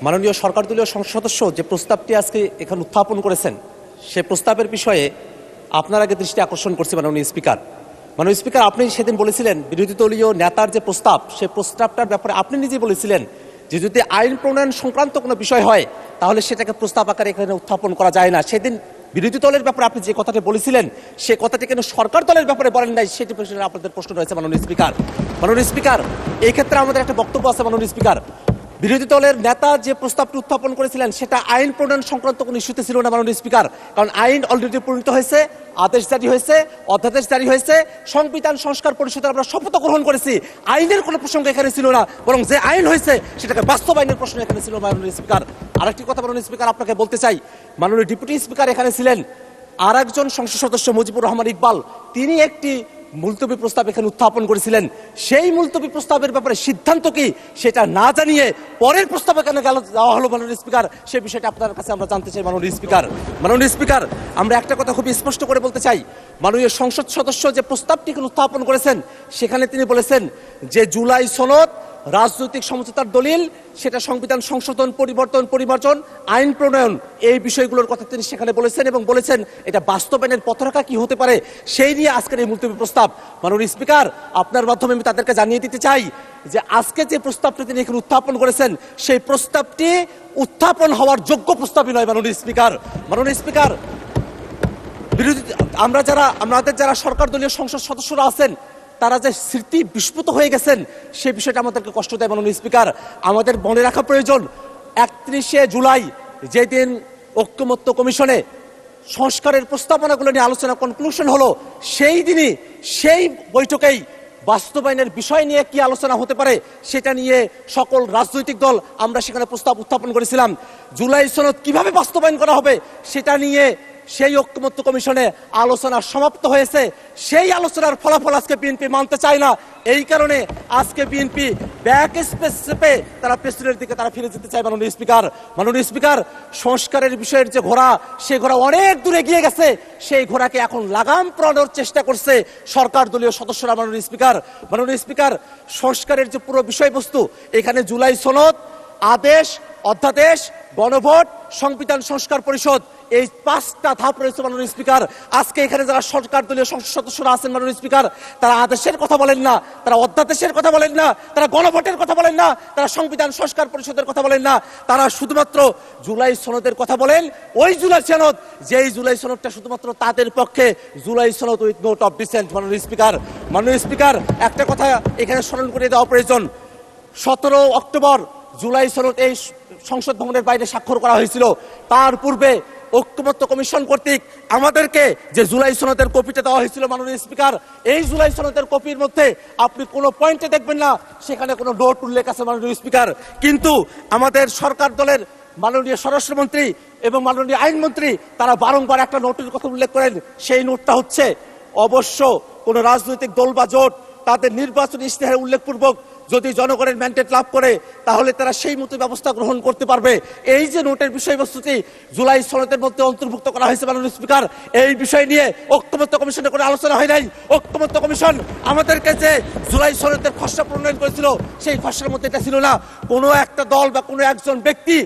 মাননীয় সরকার দলীয় সংসদ সদস্য যে প্রস্তাবটি আজকে এখানে উত্থাপন করেছেন সে প্রস্তাবের বিষয়ে আপনার আগে দৃষ্টি আকর্ষণ করছে মাননীয় স্পিকার। মাননীয় স্পিকার, আপনি সেদিন বলেছিলেন বিরোধী দলীয় নেতার যে প্রস্তাব সেই প্রস্তাবটার ব্যাপারে আপনি নিজেই বলেছিলেন যে যদি আইন প্রণয়ন সংক্রান্ত কোনো বিষয় হয় তাহলে সেটাকে প্রস্তাব আকারে এখানে উত্থাপন করা যায় না। সেদিন বিরোধী দলের ব্যাপারে আপনি যে কথাটি বলেছিলেন সে কথাটি কেন সরকার দলের ব্যাপারে বলেন নাই, সেটি প্রশ্নে আপনাদের প্রশ্ন রয়েছে মাননীয় স্পিকার। মাননীয় স্পিকার, এই ক্ষেত্রে আমাদের একটা বক্তব্য আছে মাননীয় স্পিকার। বিরোধী দলের নেতা যে প্রস্তাবটি উত্থাপন করেছিলেন সেটা আইন প্রণয়ন সংক্রান্ত কোনো ইস্যুতে ছিল না মাননীয় স্পিকার, কারণ আইন অলরেডি প্রণীত হয়েছে, আদেশ জারি হয়েছে, অধ্যাদেশ জারি হয়েছে, সংবিধান সংস্কার পরিষদের আমরা শপথ গ্রহণ করেছি। আইনের কোনো প্রসঙ্গ এখানে ছিল না, বরং যে আইন হয়েছে সেটাকে বাস্তবায়নের প্রশ্ন এখানে ছিল মাননীয় স্পিকার। আরেকটি কথা মাননীয় স্পিকার আপনাকে বলতে চাই, মাননীয় ডেপুটি স্পিকার এখানে ছিলেন, আর একজন সংসদ সদস্য মুজিবুর রহমান ইকবাল, তিনি একটি মুলতবি প্রস্তাব এখানে উত্থাপন করেছিলেন। সেই মুলতবি প্রস্তাবের ব্যাপারে সিদ্ধান্ত কি সেটা না জানিয়ে পরের প্রস্তাব এখানে দেওয়া হলো মাননীয় স্পিকার, সেই বিষয়টা আপনার কাছে আমরা জানতে চাই মাননীয় স্পিকার। মাননীয় স্পিকার, আমরা একটা কথা খুবই স্পষ্ট করে বলতে চাই, মাননীয় সংসদ সদস্য যে প্রস্তাবটি উত্থাপন করেছেন সেখানে তিনি বলেছেন যে জুলাই সনদ রাজনৈতিক সমঝোতার দলিল, সেটা সংবিধান সংশোধন, পরিবর্তন, পরিমার্জন, আইন প্রণয়ন, এই বিষয়গুলোর কথা তিনি সেখানে বলেছেন এবং বলেছেন এটা বাস্তবায়নের পথরেখা কি হতে পারে সেই নিয়ে আজকের এই মুলতবি প্রস্তাব। মাননীয় স্পিকার, আপনার মাধ্যমে আমি তাদেরকে জানিয়ে দিতে চাই যে আজকে যে প্রস্তাবটি তিনি এখানে উত্থাপন করেছেন সেই প্রস্তাবটি উত্থাপন হওয়ার যোগ্য প্রস্তাবই নয় মাননীয় স্পিকার। মাননীয় স্পিকার, আমাদের যারা সরকার দলীয় সংসদ সদস্যরা আছেন তারা যে স্মৃতি বিস্মৃত হয়ে গেছেন সেই বিষয়টা আমাদেরকে কষ্ট দেয় মাননীয় স্পিকার। আমাদের মনে রাখা প্রয়োজন 31শে জুলাই যেদিন ঐকমত্য কমিশনে সংস্কারের প্রস্তাবনাগুলো নিয়ে আলোচনা কনক্লুশন হলো, সেই দিনই সেই বৈঠকেই বাস্তবায়নের বিষয় নিয়ে কি আলোচনা হতে পারে সেটা নিয়ে সকল রাজনৈতিক দল আমরা সেখানে প্রস্তাব উত্থাপন করেছিলাম। জুলাই সনদ কিভাবে বাস্তবায়ন করা হবে সেটা নিয়ে সেই ঐকমত্য কমিশনে আলোচনা সমাপ্ত হয়েছে। সেই আলোচনার ফলাফল আজকে বিএনপি মানতে চায় না, এই কারণে আজকে বিএনপি ব্যাক স্পেসে তারা প্রেসিডেন্টের দিকে তারা ফিরে যেতে চায় মাননীয় স্পিকার। মাননীয় স্পিকার, সংস্কারের বিষয়ের যে ঘোড়া সেই ঘোড়া অনেক দূরে গিয়ে গেছে, সেই ঘোড়াকে এখন লাগাম পরানোর চেষ্টা করছে সরকার দলীয় সদস্যরা মাননীয় স্পিকার। মাননীয় স্পিকার, সংস্কারের যে পুরো বিষয়বস্তু এখানে জুলাই সনদ, আদেশ, অধ্যাদেশ, গণভোট, সংবিধান সংস্কার পরিষদ, এই 5টা ধাপ রয়েছে মাননীয় স্পিকার। আজকে এখানে যারা সরকার দলীয় সংসদ সদস্যরা আছেন মাননীয় স্পিকার, তারা আদেশের কথা বলেন না, তারা অধ্যাদেশের কথা বলেন না, তারা গণভোটের কথা বলেন না, তারা সংবিধান সংস্কার পরিষদের কথা বলেন না, তারা শুধুমাত্র জুলাই সনদের কথা বলেন। ওই জুলাই সনদ, যেই জুলাই সনদটা শুধুমাত্র তাদের পক্ষে জুলাই সনদ উইথ নোট অফ ডিসেন্ট। মাননীয় স্পিকার, মাননীয় স্পিকার, একটা কথা এখানে স্মরণ করে দেওয়া প্রয়োজন, 17 অক্টোবর জুলাই সনদ এই সংসদ ভবনের বাইরে স্বাক্ষর করা হয়েছিল। তার পূর্বে ঐকমত্য কমিশন কর্তৃক আমাদেরকে যে জুলাই সনদের কপিটা দেওয়া হয়েছিল মাননীয় স্পিকার, এই জুলাই সনদের কপির মধ্যে আপনি কোনো পয়েন্টে দেখবেন না সেখানে কোনো নোট উল্লেখ আছে মাননীয় স্পিকার। কিন্তু আমাদের সরকার দলের মাননীয় স্বরাষ্ট্রমন্ত্রী এবং মাননীয় আইনমন্ত্রী তারা বারংবার একটা নোটের কথা উল্লেখ করেন, সেই নোটটা হচ্ছে অবশ্য কোনো রাজনৈতিক দল বা জোট তাদের নির্বাচনী ইশতেহারে উল্লেখপূর্বক যদি জনগণের ম্যান্ডেট লাভ করে তাহলে তারা সেই মতো ব্যবস্থা গ্রহণ করতে পারবে। এই যে নোটের বিষয়বস্তুটি জুলাই সনদের মধ্যে অন্তর্ভুক্ত করা হয়েছে মাননীয় স্পিকার, এই বিষয় নিয়ে ঐকমত্য কমিশনে কোনো আলোচনা হয় নাই। ঐকমত্য কমিশন আমাদেরকে যে জুলাই সনদের খসড়া প্রণয়ন করেছিল সেই খসড়ার মধ্যে এটা ছিল না। কোনো একটা দল বা কোনো একজন ব্যক্তি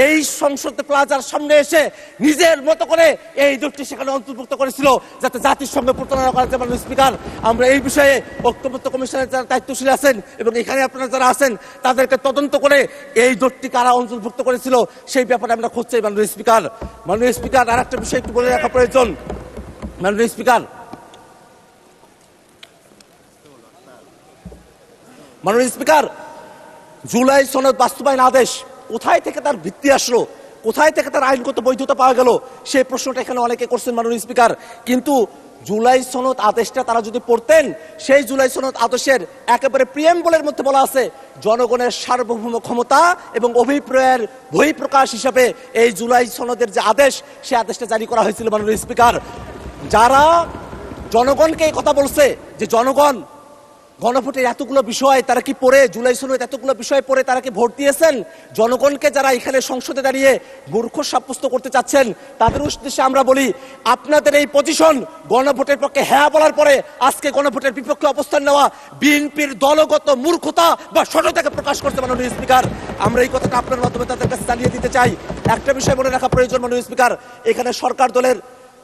এই সংসদ প্লাজার সামনে এসে নিজের মতো করে এই নোটটি সেখানে অন্তর্ভুক্ত করেছিল যাতে জাতির সঙ্গে প্রতারণা করা যায়। মাননীয় স্পিকার, আমরা এই বিষয়ে ঐকমত্য কমিশনের যারা দায়িত্বশীল আছেন এবং এখানে আপনারা যারা আছেন তাদেরকে তদন্ত করে এই নোটটি কারা অন্তর্ভুক্ত করেছিল সেই ব্যাপারে আমরা খোঁজ চাই মাননীয় স্পিকার। মাননীয় স্পিকার, আর একটা বিষয় একটু বলে রাখা প্রয়োজন মাননীয় স্পিকার। মাননীয় স্পিকার, জুলাই সনদ বাস্তবায়ন আদেশ কোথায় থেকে তার ভিত্তি আসলো, কোথায় থেকে তার আইনগত বৈধতা পাওয়া গেল সেই প্রশ্নটা এখানে অনেকে করছেন মাননীয় স্পিকার। কিন্তু জুলাই সনদ আদেশটা তারা যদি পড়তেন, সেই জুলাই সনদ আদেশের একেবারে প্রিয়েম্বলের মধ্যে বলা আছে জনগণের সার্বভৌম ক্ষমতা এবং অভিপ্রায়ের বহিঃপ্রকাশ হিসাবে এই জুলাই সনদের যে আদেশ সেই আদেশটা জারি করা হয়েছিল মাননীয় স্পিকার। যারা জনগণকে এই কথা বলছে যে জনগণ গণভোটের এতগুলো বিষয় তারা কি পড়ে, জুলাই সনদ এতগুলো বিষয় পড়ে তারা কি ভোট দিয়েছেন, জনগণকে যারা এখানে সংসদে দাঁড়িয়ে মূর্খ সাব্যস্ত করতে চাচ্ছেন তাদের উদ্দেশ্যে আমরা বলি আপনাদের এই পজিশন গণভোটের পক্ষে হ্যাঁ বলার পরে আজকে গণভোটের বিপক্ষে অবস্থান নেওয়া বিএনপির দলগত মূর্খতা বা সততাকে প্রকাশ করতে মাননীয় স্পিকার। আমরা এই কথাটা আপনার মাধ্যমে তাদের কাছে জানিয়ে দিতে চাই। একটা বিষয় মনে রাখা প্রয়োজন মাননীয় স্পিকার, এখানে সরকার দলের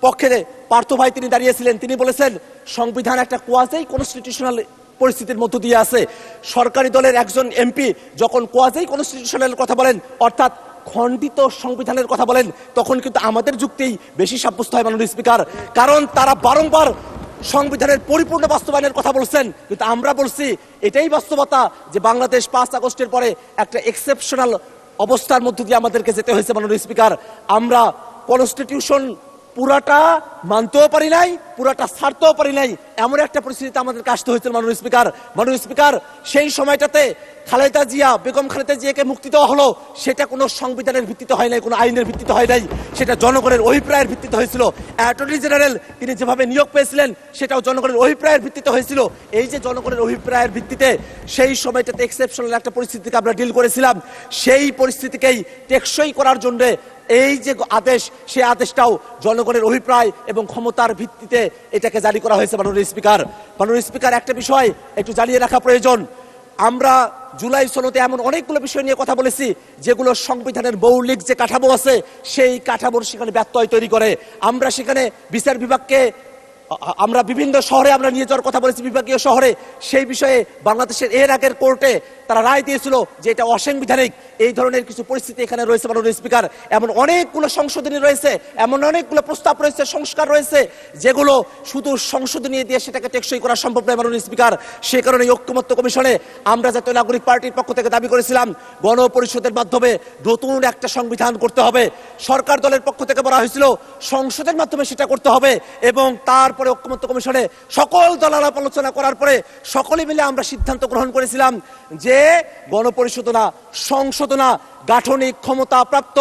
পক্ষে পার্থ ভাই তিনি দাঁড়িয়েছিলেন, তিনি বলেছেন সংবিধান একটা কোয়াজি কনস্টিটিউশনাল পরিস্থিতির মধ্য দিয়ে আছে। সরকারি দলের একজন এমপি যখন কোয়াজি কনস্টিটিউশনাল কথা বলেন, অর্থাৎ খণ্ডিত সংবিধানের কথা বলেন, তখন কিন্তু আমাদের যুক্তিই বেশি সাব্যস্ত হয় মাননীয় স্পিকার। কারণ তারা বারংবার সংবিধানের পরিপূর্ণ বাস্তবায়নের কথা বলছেন, কিন্তু আমরা বলছি এটাই বাস্তবতা যে বাংলাদেশ 5 আগস্টের পরে একটা এক্সেপশনাল অবস্থার মধ্য দিয়ে আমাদেরকে যেতে হয়েছে মাননীয় স্পিকার। আমরা কনস্টিটিউশন পুরাটা মানতেও পারি নাই, পুরাটা ছাড়তেও পারি নাই, এমন একটা পরিস্থিতিতে আমাদেরকে আসতে হয়েছিল মাননীয় স্পিকার। মাননীয় স্পিকার, সেই সময়টাতে খালেদা জিয়া, বেগম খালেদা জিয়াকে মুক্তি দেওয়া হলো, সেটা কোনো সংবিধানের ভিত্তিতে হয় নাই, কোনো আইনের ভিত্তিতে হয় নাই, সেটা জনগণের অভিপ্রায়ের ভিত্তিতে হয়েছিল। অ্যাটর্নি জেনারেল তিনি যেভাবে নিয়োগ পেয়েছিলেন সেটাও জনগণের অভিপ্রায়ের ভিত্তিতে হয়েছিল। এই যে জনগণের অভিপ্রায়ের ভিত্তিতে সেই সময়টাতে এক্সেপশনাল একটা পরিস্থিতিকে আমরা ডিল করেছিলাম, সেই পরিস্থিতিকেই টেকসই করার জন্য এই যে আদেশ, সেই আদেশটাও জনগণের অভিপ্রায় এবং ক্ষমতার ভিত্তিতে এটাকে জারি করা হয়েছে মাননীয় স্পিকার। মাননীয় স্পিকার, একটা বিষয় একটু জানিয়ে রাখা প্রয়োজন, আমরা জুলাই সনদে এমন অনেকগুলো বিষয় নিয়ে কথা বলেছি যেগুলো সংবিধানের মৌলিক যে কাঠামো আছে সেই কাঠামোর সেখানে ব্যত্যয় তৈরি করে। আমরা সেখানে বিচার বিভাগকে আমরা বিভিন্ন শহরে আমরা নিয়ে যাওয়ার কথা বলেছি, বিভাগীয় শহরে। সেই বিষয়ে বাংলাদেশের এর আগের কোর্টে তারা রায় দিয়েছিল যে এটা অসাংবিধানিক। এই ধরনের কিছু পরিস্থিতি এখানে রয়েছে মাননীয় স্পিকার। এমন অনেকগুলো সংশোধনী রয়েছে, এমন অনেকগুলো প্রস্তাব রয়েছে, সংস্কার রয়েছে, যেগুলো শুধু সংশোধনী দিয়ে সেটাকে টেকসই করা সম্ভব নয় মাননীয় স্পিকার। সে কারণে ঐক্যমত্য কমিশনে আমরা জাতীয় নাগরিক পার্টির পক্ষ থেকে দাবি করেছিলাম গণপরিষদের মাধ্যমে নতুন একটা সংবিধান করতে হবে। সরকার দলের পক্ষ থেকে বলা হয়েছিল সংসদের মাধ্যমে সেটা করতে হবে, এবং তারপরে ঐক্যমত্য কমিশনে সকল দল আলাপ আলোচনা করার পরে সকলে মিলে আমরা সিদ্ধান্ত গ্রহণ করেছিলাম যে গণপরিষদ না, সংসদ না, গাঠনিক ক্ষমতা প্রাপ্ত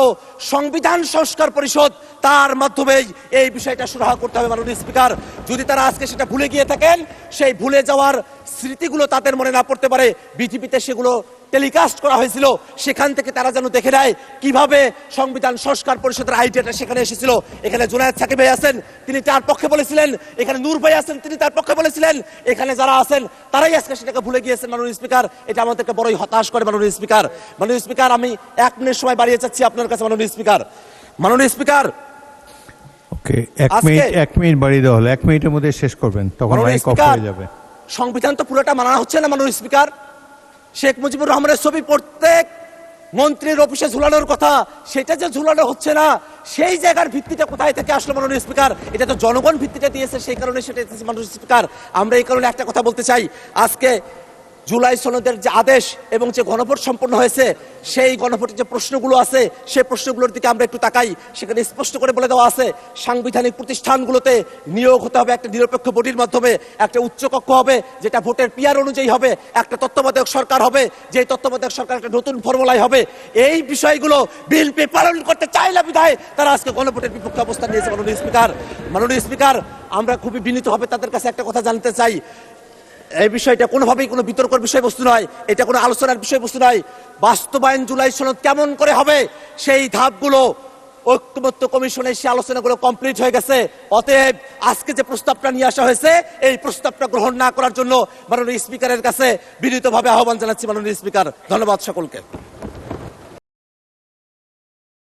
সংবিধান সংস্কার পরিষদ, তার মাধ্যমেই এই বিষয়টা সুরাহা করতে হবে মাননীয় স্পিকার। যদি তারা আজকে সেটা ভুলে গিয়ে থাকেন, সেই ভুলে যাওয়ার স্মৃতিগুলো তাদের মনে না পড়তে পারে, বিটিভিতে সেগুলো টেলিকাস্ট করা হয়েছিল, সেখান থেকে তারা যেন দেখে নেয় কিভাবে সংবিধান সংস্কার পরিষদের আইডিয়াটা সেখানে এসেছিল। এখানে জুনায়েদ সাকিব ভাই আছেন, তিনি তার পক্ষে বলেছিলেন, এখানে নূর ভাই আছেন, তিনি তার পক্ষে বলেছিলেন, এখানে যারা আছেন তারাই আজকে সেটাকে ভুলে গিয়েছেন মাননীয় স্পিকার। এটা আমাদেরকে বড়ই হতাশ করে মাননীয় স্পিকার। মাননীয় স্পিকার, আমি 1 মিনিট সময় বাড়িয়ে যাচ্ছি আপনার কাছে মাননীয় স্পিকার। মাননীয় স্পিকার, ওকে, 1 মিনিট বাড়িয়ে দেওয়া হলো, 1 মিনিটের মধ্যে শেষ করবেন, তখন মাইক অফ হয়ে যাবে। সংবিধান তো পুরোটা মানা হচ্ছে না মাননীয় স্পিকার। শেখ মুজিবুর রহমানের ছবি প্রত্যেক মন্ত্রীর অফিসে ঝুলানোর কথা, সেটা যে ঝুলানো হচ্ছে না, সেই জায়গার ভিত্তিটা কোথায় থেকে আসলো মাননীয় স্পিকার? এটা তো জনগণ ভিত্তিটা দিয়েছে, সেই কারণে সেটা মাননীয় স্পিকার। আমরা এই কারণে একটা কথা বলতে চাই, আজকে জুলাই সনদের যে আদেশ এবং যে গণভোট সম্পন্ন হয়েছে, সেই গণভোটের যে প্রশ্নগুলো আছে সেই প্রশ্নগুলোর দিকে আমরা একটু তাকাই। সেখানে স্পষ্ট করে বলে দেওয়া আছে সাংবিধানিক প্রতিষ্ঠানগুলোতে নিয়োগ হতে হবে একটা নিরপেক্ষ বডির মাধ্যমে, একটা উচ্চকক্ষ হবে যেটা ভোটের পিয়ার অনুযায়ী হবে, একটা তত্ত্বাবধায়ক সরকার হবে, যে তত্ত্বাবধায়ক সরকার একটা নতুন ফর্মুলায় হবে। এই বিষয়গুলো বিএনপি পালন করতে চায় না বিধায় তারা আজকে গণভোটের বিপক্ষে অবস্থান নিয়েছে মাননীয় স্পিকার। মাননীয় স্পিকার, আমরা খুবই বিনীতভাবে তাদের কাছে একটা কথা জানতে চাই, এই বিষয়টা কোনোভাবেই কোনো বিতর্কের বিষয়বস্তু নয়, এটা কোনো আলোচনার বিষয়বস্তু নয়। বাস্তবায়ন জুলাই সনদ কেমন করে হবে সেই ধাপগুলো ঐক্যমত্য কমিশনের সেই আলোচনাগুলো কমপ্লিট হয়ে গেছে। অতএব আজকে যে প্রস্তাবটা নিয়ে আসা হয়েছে এই প্রস্তাবটা গ্রহণ না করার জন্য মাননীয় স্পিকারের কাছে বিনীতভাবে আহ্বান জানাচ্ছি মাননীয় স্পিকার। ধন্যবাদ সকলকে।